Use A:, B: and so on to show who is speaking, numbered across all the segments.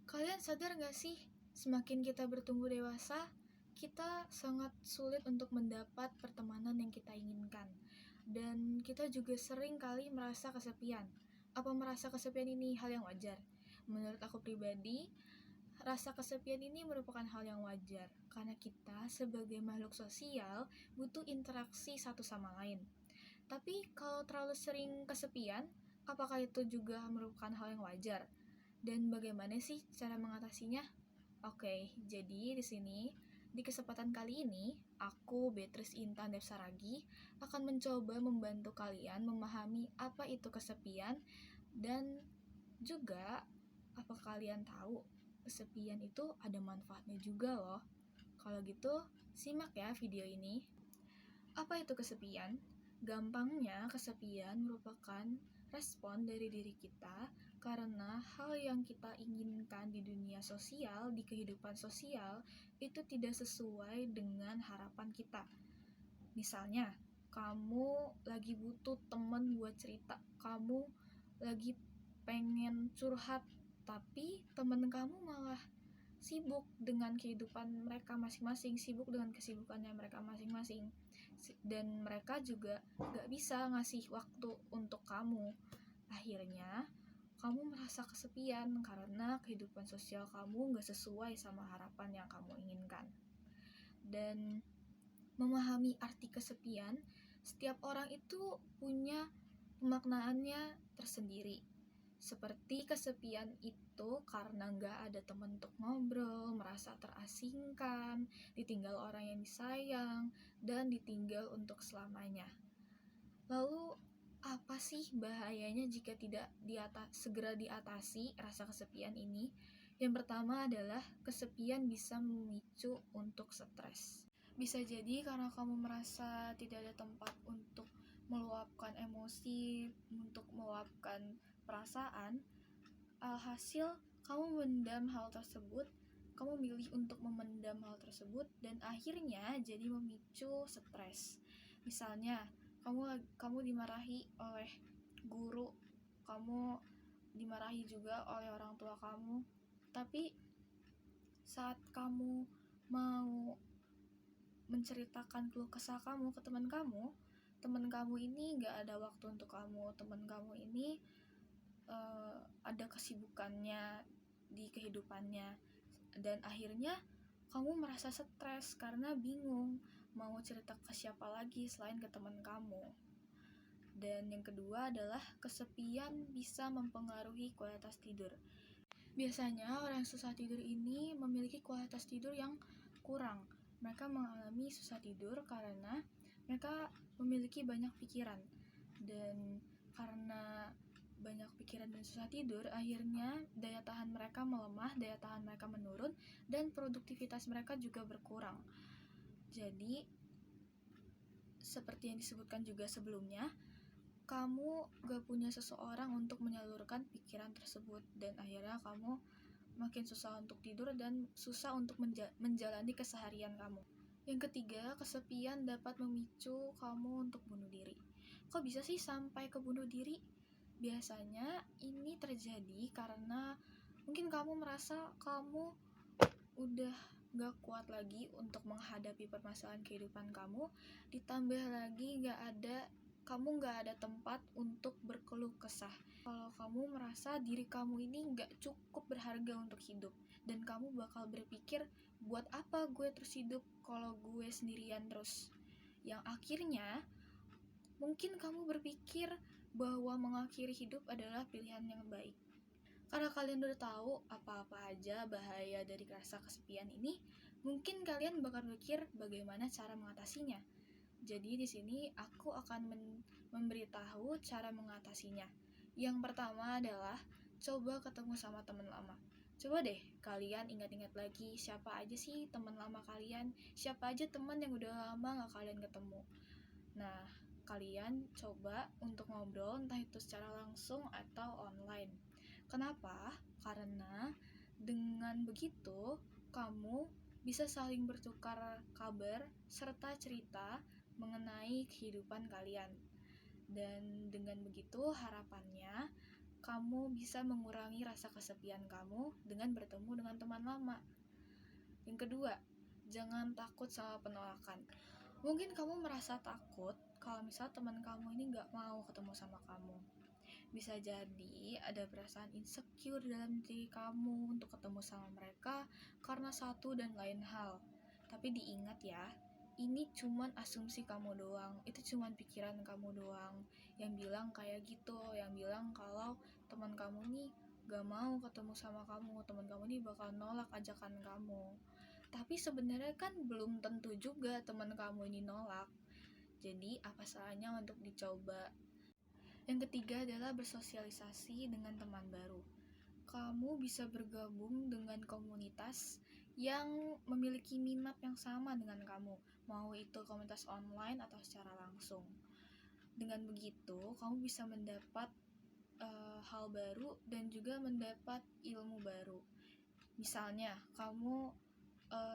A: Kalian sadar gak sih, semakin kita bertumbuh dewasa, kita sangat sulit untuk mendapat pertemanan yang kita inginkan. Dan kita juga sering kali merasa kesepian. Apa merasa kesepian ini hal yang wajar? Menurut aku pribadi, rasa kesepian ini merupakan hal yang wajar. Karena kita sebagai makhluk sosial butuh interaksi satu sama lain. Tapi kalau terlalu sering kesepian, apakah itu juga merupakan hal yang wajar? Dan bagaimana sih cara mengatasinya? Oke, jadi di kesempatan kali ini, aku Beatrice Intan Devsaragi akan mencoba membantu kalian memahami apa itu kesepian dan juga apa kalian tahu kesepian itu ada manfaatnya juga loh. Kalau gitu, simak ya video ini. Apa itu kesepian? Gampangnya, kesepian merupakan respon dari diri kita karena hal yang kita inginkan di dunia sosial, di kehidupan sosial, itu tidak sesuai dengan harapan kita. Misalnya, kamu lagi butuh teman buat cerita, kamu lagi pengen curhat, tapi teman kamu malah sibuk dengan kehidupan mereka masing-masing, sibuk dengan kesibukannya mereka masing-masing, dan mereka juga gak bisa ngasih waktu untuk kamu. Akhirnya kamu merasa kesepian karena kehidupan sosial kamu gak sesuai sama harapan yang kamu inginkan. Dan memahami arti kesepian, setiap orang itu punya pemaknaannya tersendiri. Seperti kesepian itu karena gak ada teman untuk ngobrol, merasa terasingkan, ditinggal orang yang disayang, dan ditinggal untuk selamanya. Lalu, apa sih bahayanya jika tidak segera diatasi rasa kesepian ini? Yang pertama adalah kesepian bisa memicu untuk stres. Bisa jadi karena kamu merasa tidak ada tempat untuk meluapkan emosi, untuk meluapkan perasaan, alhasil kamu memendam hal tersebut, kamu milih untuk memendam hal tersebut, dan akhirnya jadi memicu stres. Misalnya, kamu dimarahi oleh guru, kamu dimarahi juga oleh orang tua kamu, tapi saat kamu mau menceritakan keluh kesah kamu ke teman kamu ini gak ada waktu untuk kamu, teman kamu ini ada kesibukannya di kehidupannya, dan akhirnya kamu merasa stres karena bingung mau cerita ke siapa lagi selain ke teman kamu. Dan yang kedua adalah kesepian bisa mempengaruhi kualitas tidur. Biasanya orang yang susah tidur ini memiliki kualitas tidur yang kurang. Mereka mengalami susah tidur karena mereka memiliki banyak pikiran, dan karena banyak pikiran dan susah tidur, akhirnya daya tahan mereka melemah, daya tahan mereka menurun, dan produktivitas mereka juga berkurang. Jadi, seperti yang disebutkan juga sebelumnya, kamu gak punya seseorang untuk menyalurkan pikiran tersebut, dan akhirnya kamu makin susah untuk tidur dan susah untuk menjalani keseharian kamu. Yang ketiga, kesepian dapat memicu kamu untuk bunuh diri. Kok bisa sih sampai ke bunuh diri? Biasanya ini terjadi karena mungkin kamu merasa kamu udah gak kuat lagi untuk menghadapi permasalahan kehidupan kamu, ditambah lagi kamu gak ada tempat untuk berkeluh kesah. Kalau kamu merasa diri kamu ini gak cukup berharga untuk hidup, dan kamu bakal berpikir, buat apa gue terus hidup kalau gue sendirian terus? Yang akhirnya, mungkin kamu berpikir bahwa mengakhiri hidup adalah pilihan yang baik. Karena kalian udah tahu apa-apa aja bahaya dari rasa kesepian ini, mungkin kalian bakal berpikir bagaimana cara mengatasinya. Jadi di sini aku akan memberitahu cara mengatasinya. Yang pertama adalah coba ketemu sama teman lama. Coba deh kalian ingat-ingat lagi siapa aja sih teman lama kalian, siapa aja teman yang udah lama gak kalian ketemu. Nah, kalian coba untuk ngobrol entah itu secara langsung atau online. Kenapa? Karena dengan begitu kamu bisa saling bertukar kabar serta cerita mengenai kehidupan kalian. Dan dengan begitu harapannya kamu bisa mengurangi rasa kesepian kamu dengan bertemu dengan teman lama. Yang kedua, jangan takut sama penolakan. Mungkin kamu merasa takut kalau misal teman kamu ini gak mau ketemu sama kamu. Bisa jadi ada perasaan insecure dalam diri kamu untuk ketemu sama mereka karena satu dan lain hal. Tapi diingat ya, ini cuman asumsi kamu doang, itu cuman pikiran kamu doang yang bilang kayak gitu, yang bilang kalau teman kamu nih gak mau ketemu sama kamu, teman kamu nih bakal nolak ajakan kamu. Tapi sebenarnya kan belum tentu juga teman kamu ini nolak. Jadi apa salahnya untuk dicoba? Yang ketiga adalah bersosialisasi dengan teman baru. Kamu bisa bergabung dengan komunitas yang memiliki minat yang sama dengan kamu, mau itu komunitas online atau secara langsung. Dengan begitu, kamu bisa mendapat hal baru dan juga mendapat ilmu baru. Misalnya, kamu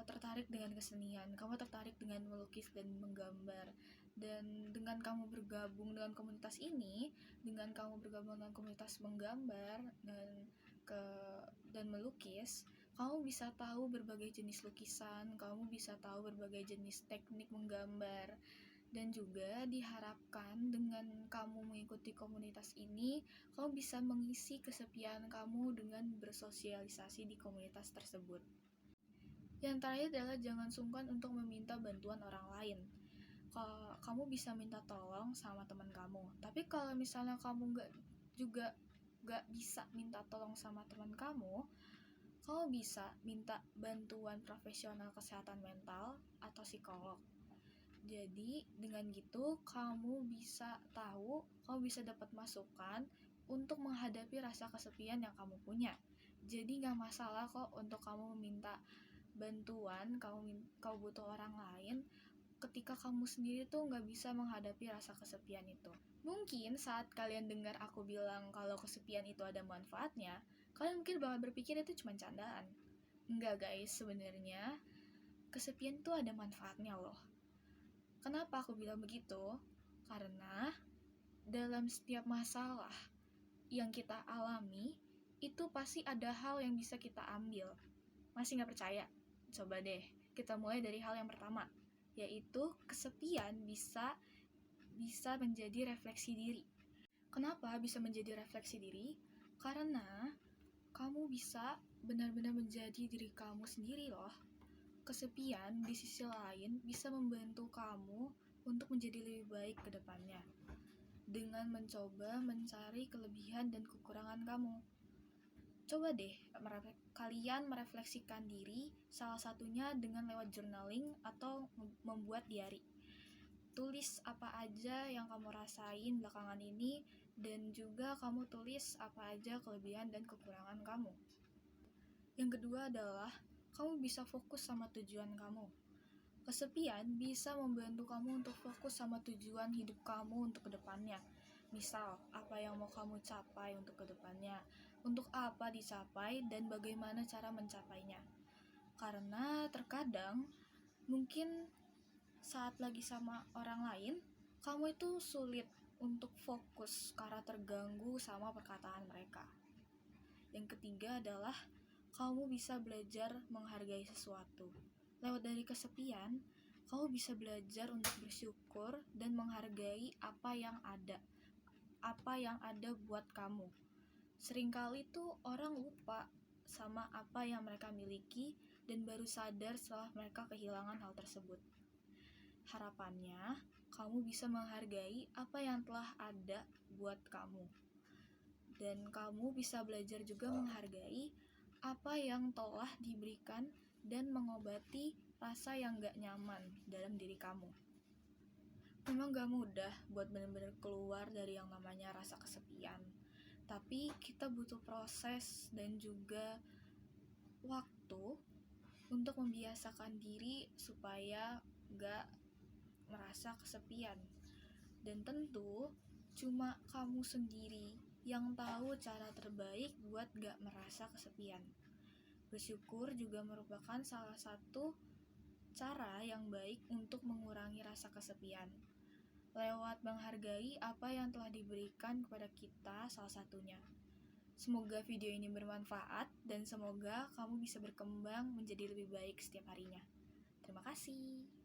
A: tertarik dengan kesenian, kamu tertarik dengan melukis dan menggambar, dan dengan kamu bergabung dengan komunitas ini, dengan kamu bergabung dengan komunitas menggambar dan melukis, kamu bisa tahu berbagai jenis lukisan, kamu bisa tahu berbagai jenis teknik menggambar, dan juga diharapkan dengan kamu mengikuti komunitas ini, kamu bisa mengisi kesepian kamu dengan bersosialisasi di komunitas tersebut. Yang terakhir adalah jangan sungkan untuk meminta bantuan orang lain. Kamu bisa minta tolong sama teman kamu, tapi kalau misalnya kamu gak bisa minta tolong sama teman kamu bisa minta bantuan profesional kesehatan mental atau psikolog. Jadi dengan gitu kamu bisa tahu, kamu bisa dapat masukan untuk menghadapi rasa kesepian yang kamu punya. Jadi gak masalah kok untuk kamu meminta bantuan, kamu butuh orang lain ketika kamu sendiri tuh gak bisa menghadapi rasa kesepian itu. Mungkin saat kalian dengar aku bilang kalau kesepian itu ada manfaatnya, kalian mungkin bakal berpikir itu cuma candaan. Enggak guys, sebenarnya kesepian tuh ada manfaatnya loh. Kenapa aku bilang begitu? Karena dalam setiap masalah yang kita alami, itu pasti ada hal yang bisa kita ambil. Masih gak percaya? Coba deh, kita mulai dari hal yang pertama, yaitu kesepian bisa menjadi refleksi diri. Kenapa bisa menjadi refleksi diri? Karena kamu bisa benar-benar menjadi diri kamu sendiri loh. Kesepian di sisi lain bisa membantu kamu untuk menjadi lebih baik ke depannya dengan mencoba mencari kelebihan dan kekurangan kamu. Coba deh kalian merefleksikan diri, salah satunya dengan lewat journaling atau membuat diary. Tulis apa aja yang kamu rasain belakangan ini, dan juga kamu tulis apa aja kelebihan dan kekurangan kamu. Yang kedua adalah kamu bisa fokus sama tujuan kamu. Kesepian bisa membantu kamu untuk fokus sama tujuan hidup kamu untuk kedepannya. Misal, apa yang mau kamu capai untuk kedepannya, untuk apa dicapai, dan bagaimana cara mencapainya. Karena terkadang, mungkin saat lagi sama orang lain, kamu itu sulit untuk fokus karena terganggu sama perkataan mereka. Yang ketiga adalah kamu bisa belajar menghargai sesuatu. Lewat dari kesepian, kamu bisa belajar untuk bersyukur dan menghargai apa yang ada buat kamu. Seringkali tuh orang lupa sama apa yang mereka miliki dan baru sadar setelah mereka kehilangan hal tersebut. Harapannya, kamu bisa menghargai apa yang telah ada buat kamu. Dan kamu bisa belajar juga menghargai apa yang telah diberikan dan mengobati rasa yang gak nyaman dalam diri kamu. Memang gak mudah buat benar-benar keluar dari yang namanya rasa kesepian. Tapi kita butuh proses dan juga waktu untuk membiasakan diri supaya gak merasa kesepian. Dan tentu cuma kamu sendiri yang tahu cara terbaik buat gak merasa kesepian. Bersyukur juga merupakan salah satu cara yang baik untuk mengurangi rasa kesepian. Lewat menghargai apa yang telah diberikan kepada kita salah satunya. Semoga video ini bermanfaat dan semoga kamu bisa berkembang menjadi lebih baik setiap harinya. Terima kasih.